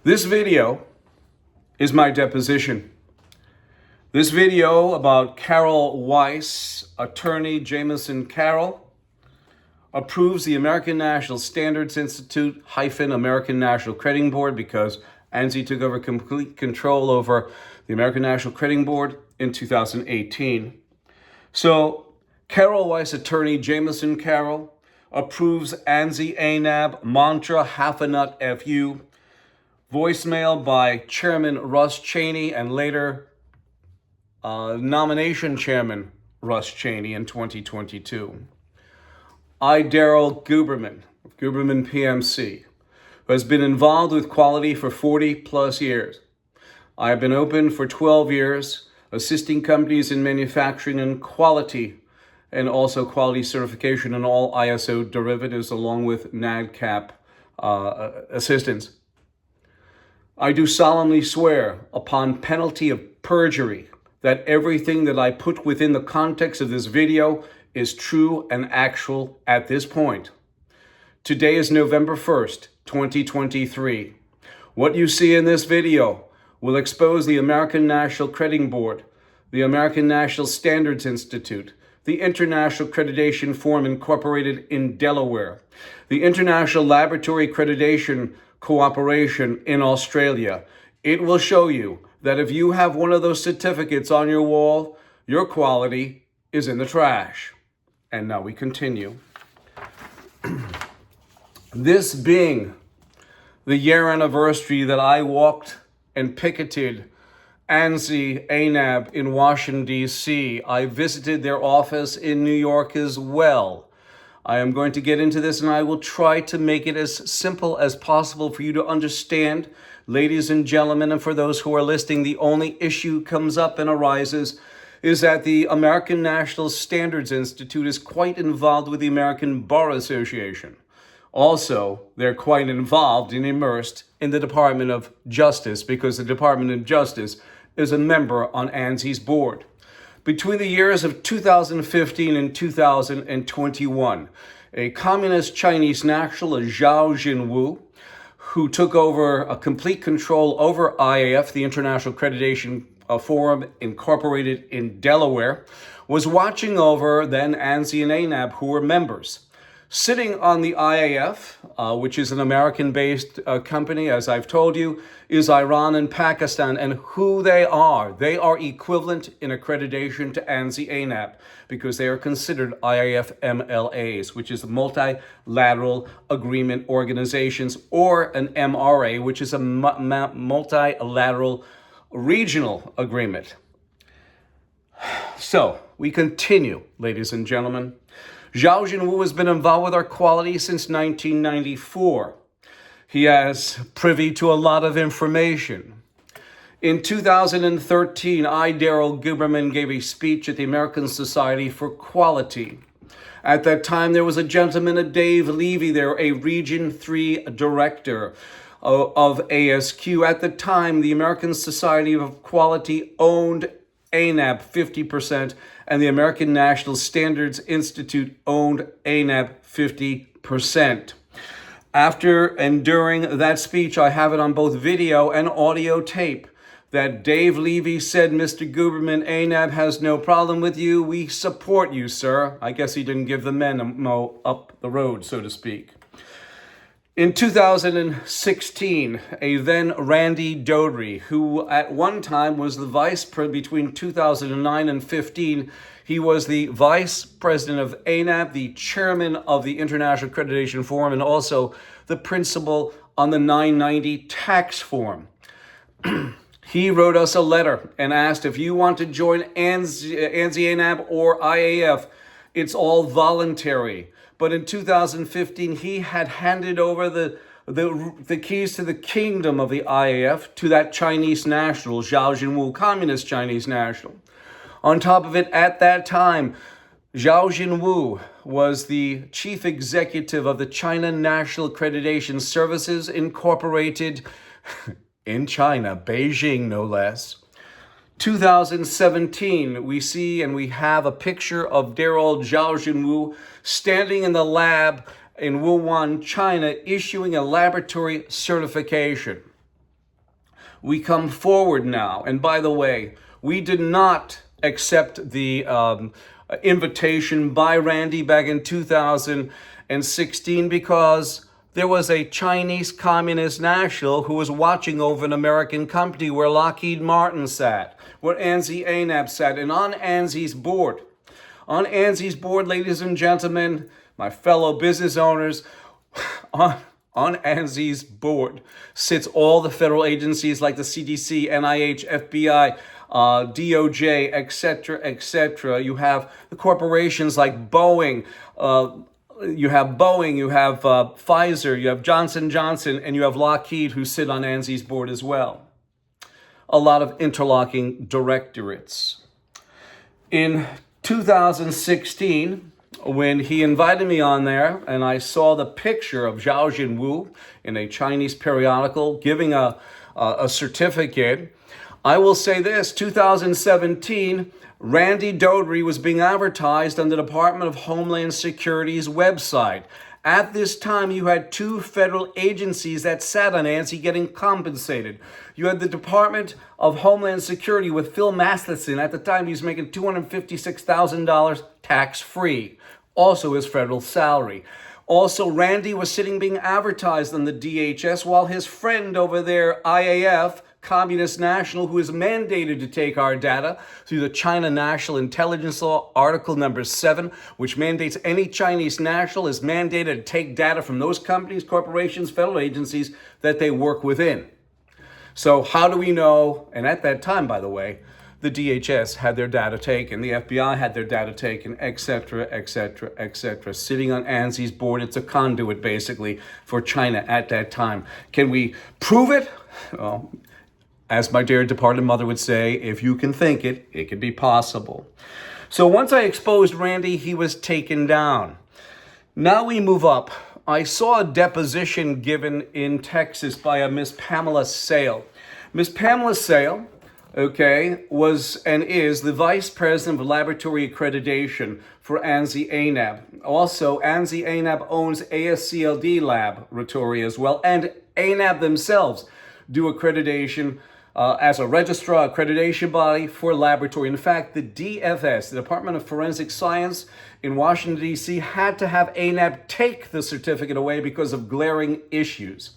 This video is my deposition. This video about Carol Weiss, attorney Jamison Carroll, approves the American National Standards Institute - American National Crediting Board because ANSI took over complete control over the American National Crediting Board in 2018. So Carol Weiss, attorney Jamison Carroll, approves ANSI-ANAB mantra half a nut FU, voicemail by Chairman-Russ Chaney and later nomination Chairman-Russ Chaney in 2022. I, Daryl Guberman, of GUBERMAN-PMC, who has been involved with quality for 40 plus years. I have been open for 12 years, assisting companies in manufacturing and quality, and also quality certification in all ISO derivatives, along with NADCAP assistance. I do solemnly swear, upon penalty of perjury, that everything that I put within the context of this video is true and actual at this point. Today is November 1st, 2023. What you see in this video will expose the American National Crediting Board, the American National Standards Institute, the International Accreditation Forum Incorporated in Delaware, the International Laboratory Accreditation Cooperation in Australia. It will show you that if you have one of those certificates on your wall, your quality is in the trash. And now we continue. This being the year anniversary that I walked and picketed ANSI-ANAB in Washington, D.C., I visited their office in New York as well. I am going to get into this and I will try to make it as simple as possible for you to understand. Ladies and gentlemen, and for those who are listening, the only issue comes up and arises is that the American National Standards Institute is quite involved with the American Bar Association. Also, they're quite involved and immersed in the Department of Justice because the Department of Justice is a member on ANSI's board. Between the years of 2015 and 2021, a communist Chinese national, Zhao Jinwu, who took over a complete control over IAF, the International Accreditation Forum Incorporated in Delaware, was watching over then ANSI and ANAB, who were members. Sitting on the IAF, which is an American-based company, as I've told you, is Iran and Pakistan. And who they are equivalent in accreditation to ANSI-ANAB because they are considered IAF MLAs, which is multilateral agreement organizations, or an MRA, which is a multilateral regional agreement. So we continue, ladies and gentlemen. Zhao Jinwu has been involved with our quality since 1994. He has privy to a lot of information. In 2013, I, Daryl Guberman, gave a speech at the American Society for Quality. At that time, there was a gentleman, a Dave Levy there, a Region 3 director of ASQ. At the time, the American Society of Quality owned ANAB 50%, and the American National Standards Institute owned ANAB 50%. After and during that speech, I have it on both video and audio tape, that Dave Levy said, "Mr. Guberman, ANAB has no problem with you. We support you, sir." I guess he didn't give the memo up the road, so to speak. In 2016, a then Randy Dodry, who at one time was the between 2009 and 15, he was the vice president of ANAB, the chairman of the International Accreditation Forum, and also the principal on the 990 tax form. He wrote us a letter and asked if you want to join ANSI-ANAB or IAF, it's all voluntary. But in 2015, he had handed over the keys to the kingdom of the IAF to that Chinese national, Zhao Jinwu, communist Chinese national. On top of it, at that time, Zhao Jinwu was the chief executive of the China National Accreditation Services Incorporated in China, Beijing no less. 2017, we see and we have a picture of Daryl Zhao Jinwu standing in the lab in Wuhan, China, issuing a laboratory certification. we come forward now. And by the way, we did not accept the invitation by Randy back in 2016 because there was a Chinese communist national who was watching over an American company where Lockheed Martin sat, where ANSI-ANAB sat, and on ANSI's board. On ANSI's board, ladies and gentlemen, my fellow business owners, on ANSI's board sits all the federal agencies like the CDC, NIH, FBI, DOJ, etc. You have the corporations like Boeing, you have Pfizer, you have Johnson & Johnson, and you have Lockheed who sit on ANSI's board as well. A lot of interlocking directorates. In 2016, when he invited me on there and I saw the picture of Zhao Jinwu in a Chinese periodical giving a certificate, I will say this, 2017, Randy Doherty was being advertised on the Department of Homeland Security's website. At this time, you had two federal agencies that sat on ANSI getting compensated. You had the Department of Homeland Security with Phil Masterson. At the time, he was making $256,000 tax-free, also his federal salary. Also, Randy was being advertised on the DHS while his friend over there, IAF, Communist National, who is mandated to take our data through the China National Intelligence Law, Article number 7, which mandates any Chinese national is mandated to take data from those companies, corporations, federal agencies that they work within. So how do we know? And at that time, by the way, the DHS had their data taken, the FBI had their data taken, etc. Sitting on ANSI's board, it's a conduit, basically, for China at that time. Can we prove it? Well, as my dear departed mother would say, if you can think it, it can be possible. So once I exposed Randy, he was taken down. Now we move up. I saw a deposition given in Texas by a Miss Pamela Sale. Miss Pamela Sale, was and is the Vice President of Laboratory Accreditation for ANSI-ANAB. Also, ANSI-ANAB owns ASCLD Laboratory as well, and ANAB themselves do accreditation as a registrar accreditation body for laboratory. In fact, the DFS, the Department of Forensic Science in Washington, D.C., had to have ANAB take the certificate away because of glaring issues.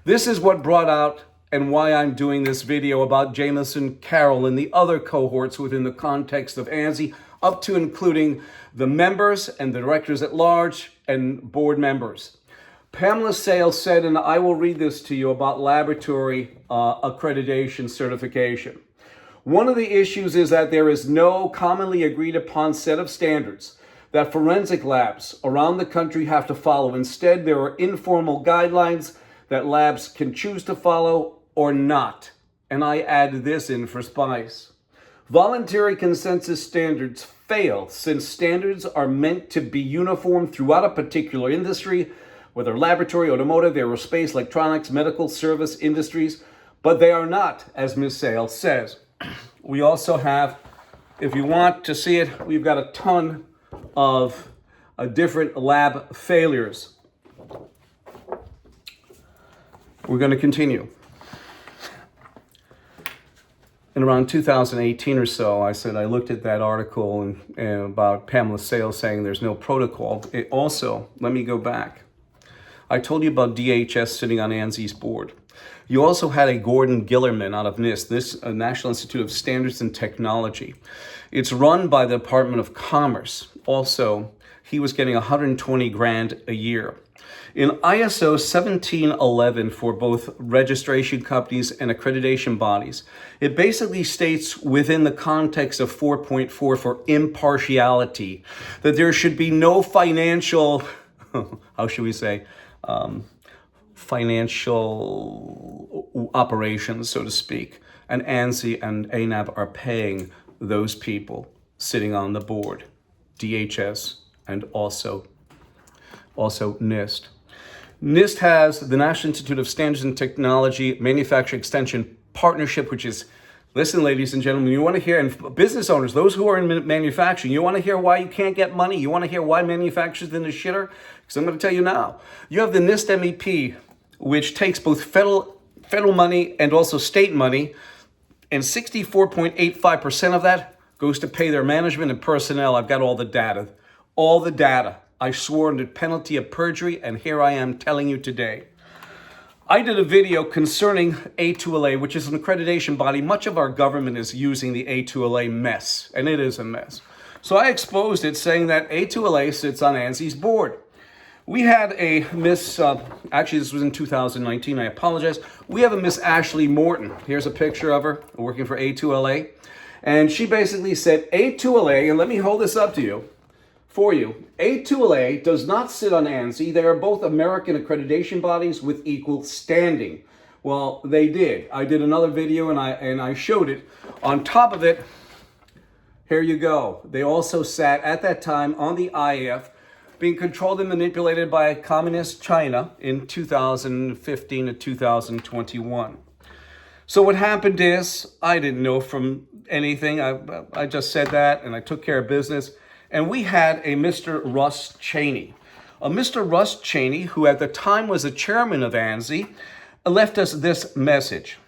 This is what brought out and why I'm doing this video about Jameson Carroll and the other cohorts within the context of ANSI, up to including the members and the directors at large and board members. Pamela Sale said, and I will read this to you about laboratory accreditation certification. One of the issues is that there is no commonly agreed upon set of standards that forensic labs around the country have to follow. Instead, there are informal guidelines that labs can choose to follow or not. And I add this in for spice. Voluntary consensus standards fail since standards are meant to be uniform throughout a particular industry, whether laboratory, automotive, aerospace, electronics, medical, service industries, but they are not, as Ms. Sale says. We also have, if you want to see it, we've got a ton of different lab failures. We're going to continue. In around 2018 or so, I looked at that article and about Pamela Sale saying there's no protocol. Let me go back. I told you about DHS sitting on ANSI's board. You also had a Gordon Guberman out of NIST, National Institute of Standards and Technology. It's run by the Department of Commerce. Also, he was getting $120,000 a year. In ISO 1711 for both registration companies and accreditation bodies, it basically states within the context of 4.4 for impartiality that there should be no financial, how should we say, financial operations, so to speak. And ANSI and ANAB are paying those people sitting on the board, DHS and also NIST. NIST has the National Institute of Standards and Technology Manufacturing Extension Partnership, which is, listen, ladies and gentlemen, you want to hear, and business owners, those who are in manufacturing, you want to hear why you can't get money? You want to hear why manufacturers in the shitter? Because I'm going to tell you now. You have the NIST MEP, which takes both federal federal money and also state money, and 64.85% of that goes to pay their management and personnel. I've got all the data. All the data. I swore under penalty of perjury, and here I am telling you today. I did a video concerning A2LA, which is an accreditation body. Much of our government is using the A2LA mess, and it is a mess. So I exposed it, saying that A2LA sits on ANSI's board. We had a Miss, actually this was in 2019, I apologize. We have a Miss Ashley Morton. Here's a picture of her working for A2LA. And she basically said, A2LA, and let me hold this up to you, for you. A2LA does not sit on ANSI. They are both American accreditation bodies with equal standing. Well, they did. I did another video and I showed it. On top of it, here you go. They also sat at that time on the IAF, being controlled and manipulated by communist China in 2015 to 2021. So what happened is, I didn't know from anything. I just said that and I took care of business. And we had a Mr. Russ Chaney. A Mr. Russ Chaney, who at the time was the chairman of ANSI, left us this message.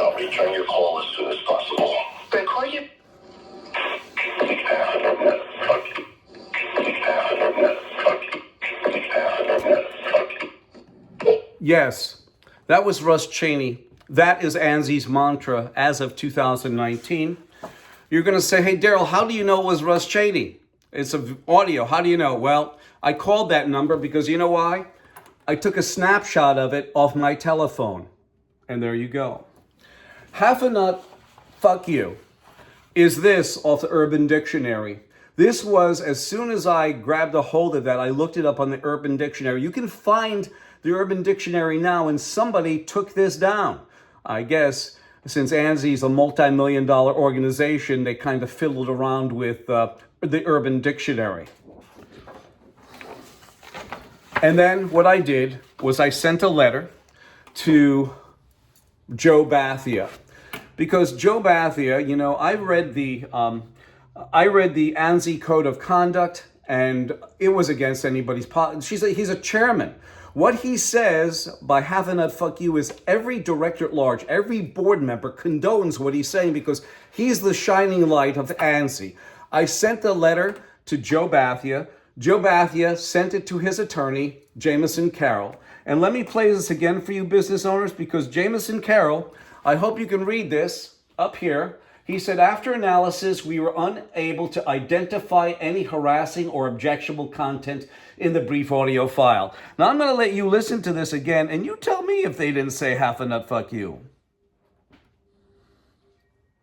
I'll return your call as soon as possible. Record your... Yes, that was Russ Chaney. That is ANSI's mantra as of 2019. You're going to say, hey, Daryl, how do you know it was Russ Chaney? It's an audio. How do you know? Well, I called that number because you know why? I took a snapshot of it off my telephone. And there you go. Half a nut, fuck you, is this off the Urban Dictionary. This was, as soon as I grabbed a hold of that, I looked it up on the Urban Dictionary. You can find the Urban Dictionary now, and somebody took this down. I guess since ANSI is a multi-million-dollar organization, they kind of fiddled around with the Urban Dictionary. And then what I did was I sent a letter to Joe Bhathia, because Joe Bhathia, you know, I read the ANSI Code of Conduct, and it was against anybody's policy. He's a chairman. What he says by half a nut fuck you is every director at large, every board member condones what he's saying because he's the shining light of ANSI. I sent a letter to Joe Bhathia. Joe Bhathia sent it to his attorney, Jameson Carroll. And let me play this again for you business owners, because Jameson Carroll, I hope you can read this up here. He said, after analysis, we were unable to identify any harassing or objectionable content in the brief audio file. Now, I'm going to let you listen to this again, and you tell me if they didn't say half a nut fuck you.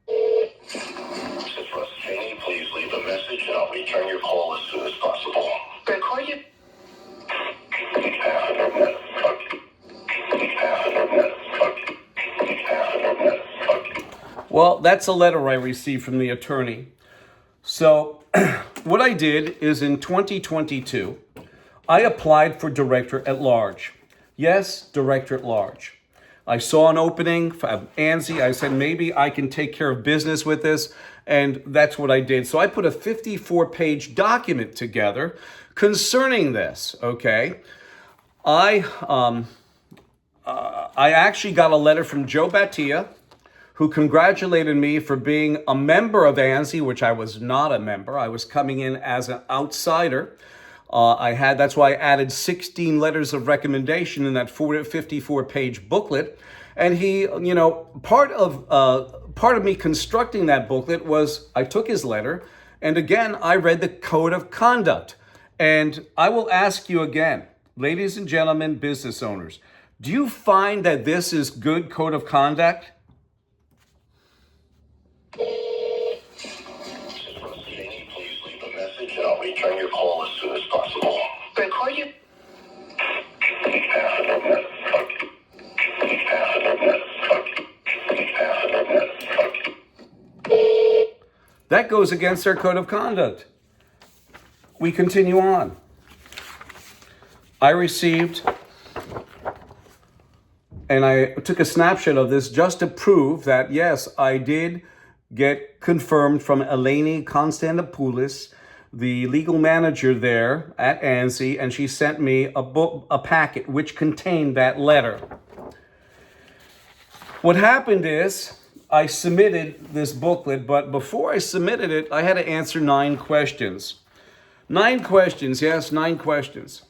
This is Russ Chaney. Please leave a message, and I'll return your call as soon as possible. Record your... Well, that's a letter I received from the attorney. So what I did is in 2022, I applied for director at large. Yes, director at large. I saw an opening for ANSI. I said, maybe I can take care of business with this. And that's what I did. So I put a 54-page document together concerning this, okay? I actually got a letter from Joe Bhathia, who congratulated me for being a member of ANSI, which I was not a member. I was coming in as an outsider. That's why I added 16 letters of recommendation in that 54-page booklet. And he, you know, part of me constructing that booklet was I took his letter, and again, I read the Code of Conduct. And I will ask you again, ladies and gentlemen, business owners, do you find that this is good Code of Conduct? Please leave a message, and I'll return your call as soon as possible. Record your... That goes against our Code of Conduct. We continue on. I received, and I took a snapshot of this just to prove that, yes, I did get confirmed from Eleni Konstantopoulos the legal manager there at ANSI, and she sent me a packet which contained that letter. What happened is I submitted this booklet, but before I submitted it, I had to answer 9 questions. 9 questions, yes, 9 questions.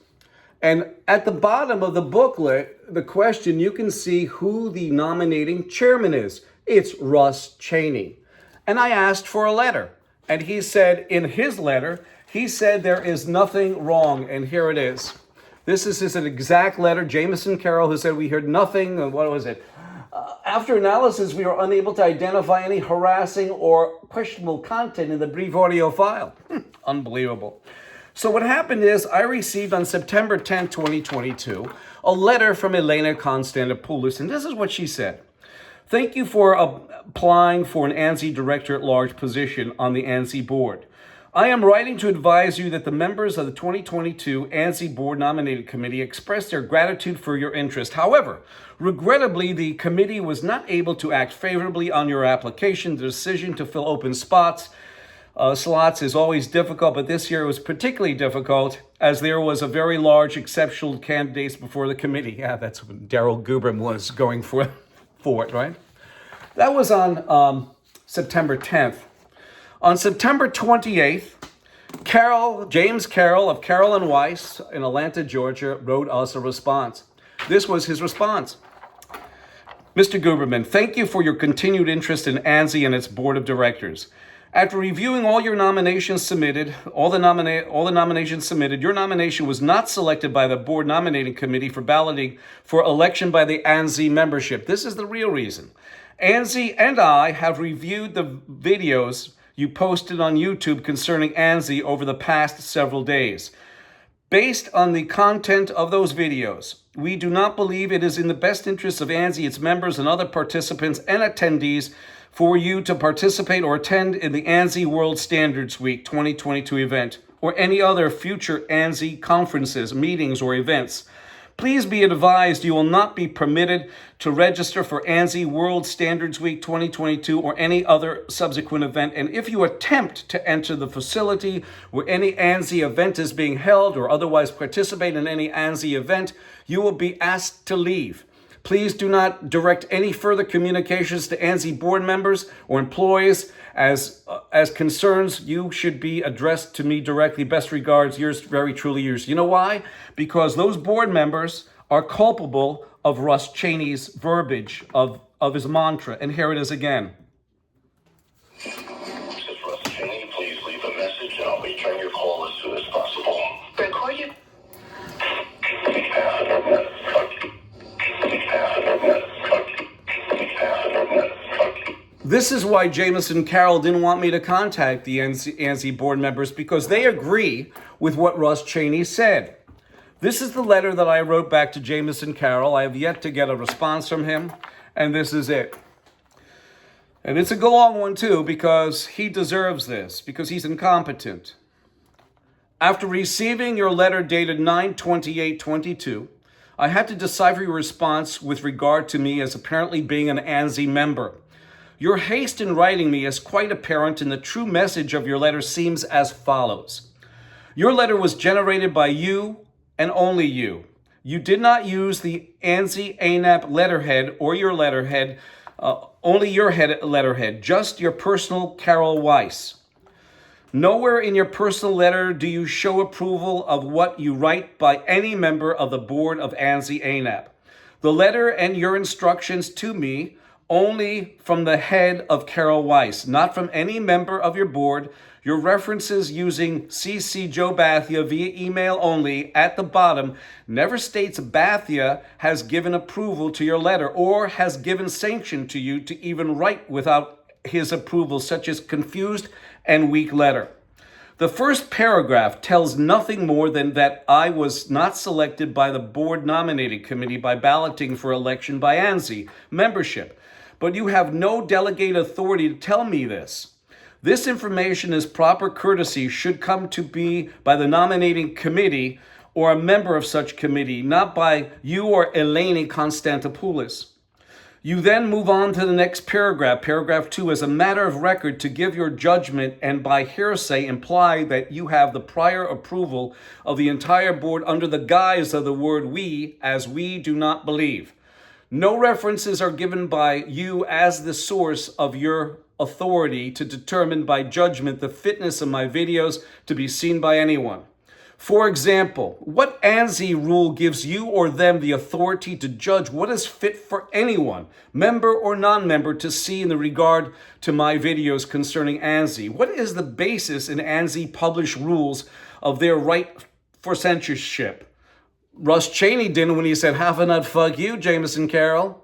And at the bottom of the booklet, the question, you can see who the nominating chairman is. It's Russ Chaney. And I asked for a letter. And he said, in his letter, he said there is nothing wrong. And here it is. This is an exact letter. Jameson Carroll, who said we heard nothing. What was it? After analysis, we were unable to identify any harassing or questionable content in the brief audio file. Unbelievable. So what happened is I received on September 10, 2022, a letter from Elena Constantopoulos, and this is what she said. Thank you for applying for an ANSI Director-at-Large position on the ANSI board. I am writing to advise you that the members of the 2022 ANSI Board Nominating Committee expressed their gratitude for your interest. However, regrettably, the committee was not able to act favorably on your application. The decision to fill open slots is always difficult, but this year it was particularly difficult as there was a very large exceptional candidates before the committee. Yeah, that's what Daryl Guberman was going for it, right? That was on September 10th. On September 28th, James Carroll of Carroll and Weiss in Atlanta, Georgia, wrote us a response. This was his response. Mr. Guberman, thank you for your continued interest in ANSI and its board of directors. After reviewing all your nominations submitted, your nomination was not selected by the board nominating committee for balloting for election by the ANSI membership. This is the real reason. ANSI and I have reviewed the videos you posted on YouTube concerning ANSI over the past several days. Based on the content of those videos, we do not believe it is in the best interest of ANSI, its members, and other participants and attendees for you to participate or attend in the ANSI World Standards Week 2022 event or any other future ANSI conferences, meetings, or events. Please be advised you will not be permitted to register for ANSI World Standards Week 2022 or any other subsequent event. And if you attempt to enter the facility where any ANSI event is being held or otherwise participate in any ANSI event, you will be asked to leave. Please do not direct any further communications to ANSI board members or employees as concerns. You should be addressed to me directly. Best regards, yours very truly, yours. You know why? Because those board members are culpable of Russ Chaney's verbiage of his mantra. And here it is again. This is Russ Chaney. Please leave a message and I'll return your call as soon as possible. Record your... This is why Jameson Carroll didn't want me to contact the ANSI board members, because they agree with what Russ Chaney said. This is the letter that I wrote back to Jameson Carroll. I have yet to get a response from him, and this is it. And it's a long one too, because he deserves this, because he's incompetent. After receiving your letter dated 9/28/22, I had to decipher your response with regard to me as apparently being an ANSI member. Your haste in writing me is quite apparent, and the true message of your letter seems as follows. Your letter was generated by you and only you. You did not use the ANSI-ANAB letterhead or your letterhead, only your letterhead, just your personal Carol Weiss. Nowhere in your personal letter do you show approval of what you write by any member of the board of ANSI-ANAB. The letter and your instructions to me only from the head of Carol Weiss, not from any member of your board. Your references using CC Joe Bhathia via email only at the bottom never states Bhathia has given approval to your letter or has given sanction to you to even write without his approval, such as confused and weak letter. The first paragraph tells nothing more than that I was not selected by the board nominating committee by balloting for election by ANSI membership. But you have no delegated authority to tell me this. This information as proper courtesy should come to be by the nominating committee or a member of such committee, not by you or Eleni Constantopoulos. You then move on to the next paragraph, paragraph 2, as a matter of record to give your judgment and by hearsay imply that you have the prior approval of the entire board under the guise of the word we, as we do not believe. No references are given by you as the source of your authority to determine by judgment the fitness of my videos to be seen by anyone. For example, what ANSI rule gives you or them the authority to judge what is fit for anyone, member or non-member, to see in the regard to my videos concerning ANSI? What is the basis in ANSI published rules of their right for censorship? Russ Chaney didn't when he said, "Half a nut, fuck you, Jameson Carroll."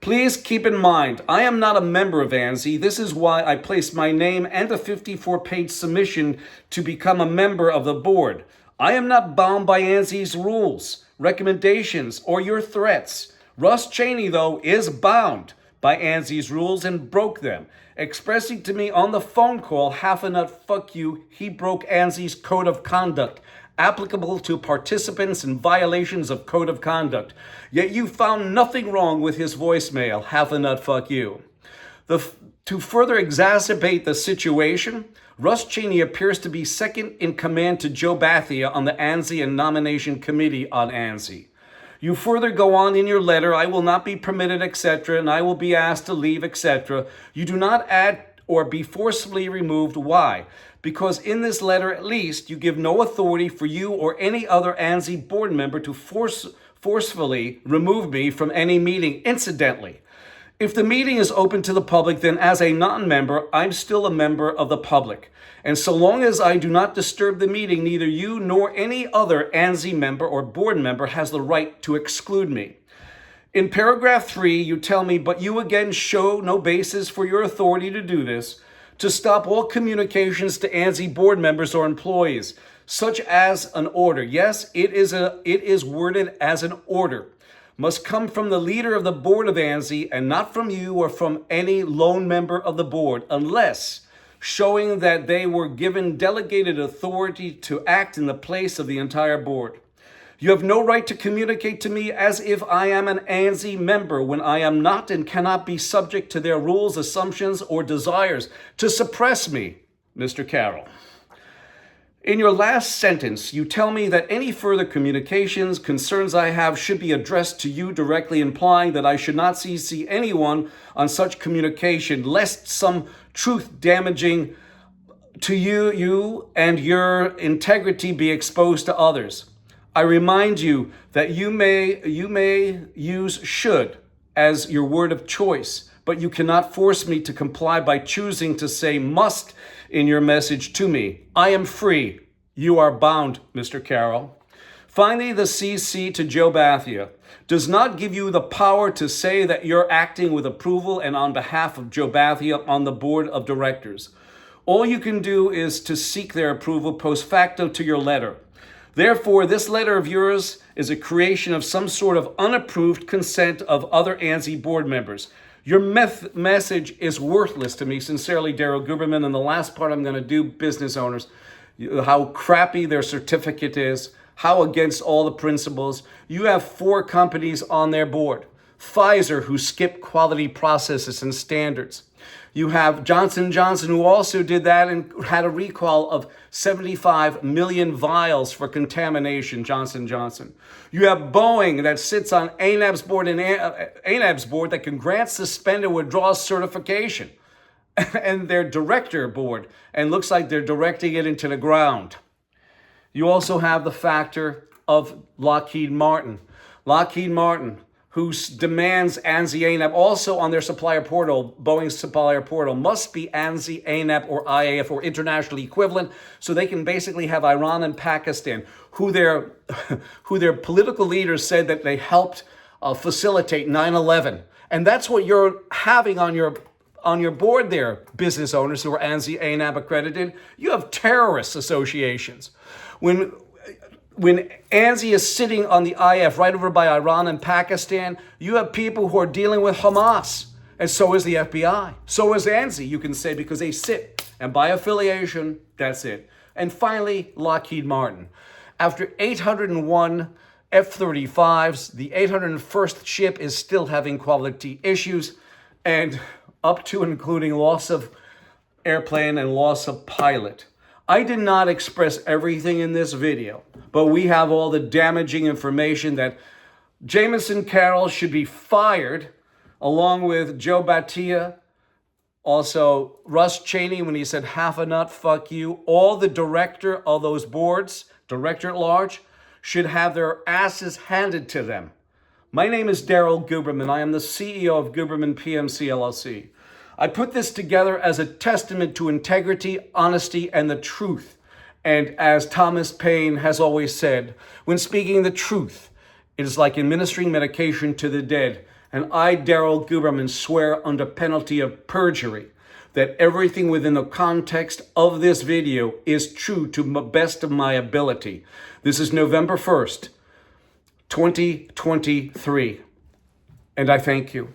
Please keep in mind, I am not a member of ANSI. This is why I placed my name and a 54-page submission to become a member of the board. I am not bound by ANSI's rules, recommendations, or your threats. Russ Chaney, though, is bound by ANSI's rules and broke them, expressing to me on the phone call, "Half a nut, fuck you," he broke ANSI's code of conduct, applicable to participants in violations of code of conduct. Yet you found nothing wrong with his voicemail, "Half a nut, fuck you." To further exacerbate the situation, Russ Chaney appears to be second in command to Joe Bhathia on the ANSI and Nomination Committee on ANSI. You further go on in your letter, "I will not be permitted, etc., and I will be asked to leave, etc." You do not add or be forcibly removed. Why? Because in this letter, at least, you give no authority for you or any other ANSI board member to forcefully remove me from any meeting. Incidentally, if the meeting is open to the public, then as a non-member, I'm still a member of the public. And so long as I do not disturb the meeting, neither you nor any other ANSI member or board member has the right to exclude me. In paragraph 3, you tell me, "But you again show no basis for your authority to do this, to stop all communications to ANSI board members or employees, such as an order." Yes, it is worded as an order. Must come from the leader of the board of ANSI and not from you or from any lone member of the board, unless showing that they were given delegated authority to act in the place of the entire board. You have no right to communicate to me as if I am an ANSI member when I am not and cannot be subject to their rules, assumptions, or desires to suppress me, Mr. Carroll. In your last sentence, you tell me that any further communications, concerns I have should be addressed to you directly, implying that I should not CC anyone on such communication, lest some truth damaging to you and your integrity be exposed to others. I remind you that you may use should as your word of choice, but you cannot force me to comply by choosing to say must in your message to me. I am free. You are bound, Mr. Carroll. Finally, the CC to Joe Bhathia does not give you the power to say that you're acting with approval and on behalf of Joe Bhathia on the board of directors. All you can do is to seek their approval post facto to your letter. Therefore, this letter of yours is a creation of some sort of unapproved consent of other ANSI board members. Your message is worthless to me. Sincerely, Daryl Guberman. And the last part I'm going to do, business owners, how crappy their certificate is, how against all the principles. You have 4 companies on their board. Pfizer, who skipped quality processes and standards. You have Johnson & Johnson, who also did that and had a recall of 75 million vials for contamination, Johnson & Johnson. You have Boeing that sits on ANAB's board and ANAB's board that can grant, suspend, and withdraw certification. And their director board, and looks like they're directing it into the ground. You also have the factor of Lockheed Martin. Lockheed Martin, who demands ANSI-ANAB also on their supplier portal, Boeing's supplier portal, must be ANSI-ANAB or IAF or international equivalent, so they can basically have Iran and Pakistan, who their political leaders said that they helped facilitate 9/11. And that's what you're having on your board there, business owners who are ANSI-ANAB accredited. You have terrorist associations. When ANSI is sitting on the IF right over by Iran and Pakistan, you have people who are dealing with Hamas. And so is the FBI. So is ANSI, you can say, because they sit. And by affiliation, that's it. And finally, Lockheed Martin. After 801 F-35s. The 801st ship is still having quality issues, and up to and including loss of airplane and loss of pilot. I did not express everything in this video, but we have all the damaging information that Jameson Carroll should be fired, along with Joe Bhathia, also Russ Chaney when he said half a nut, fuck you. All the director of those boards, director at large, should have their asses handed to them. My name is Daryl Guberman. I am the CEO of GUBERMAN-PMC LLC. I put this together as a testament to integrity, honesty, and the truth. And as Thomas Paine has always said, when speaking the truth, it is like administering medication to the dead. And I, Daryl Guberman, swear under penalty of perjury that everything within the context of this video is true to the best of my ability. This is November 1st, 2023. And I thank you.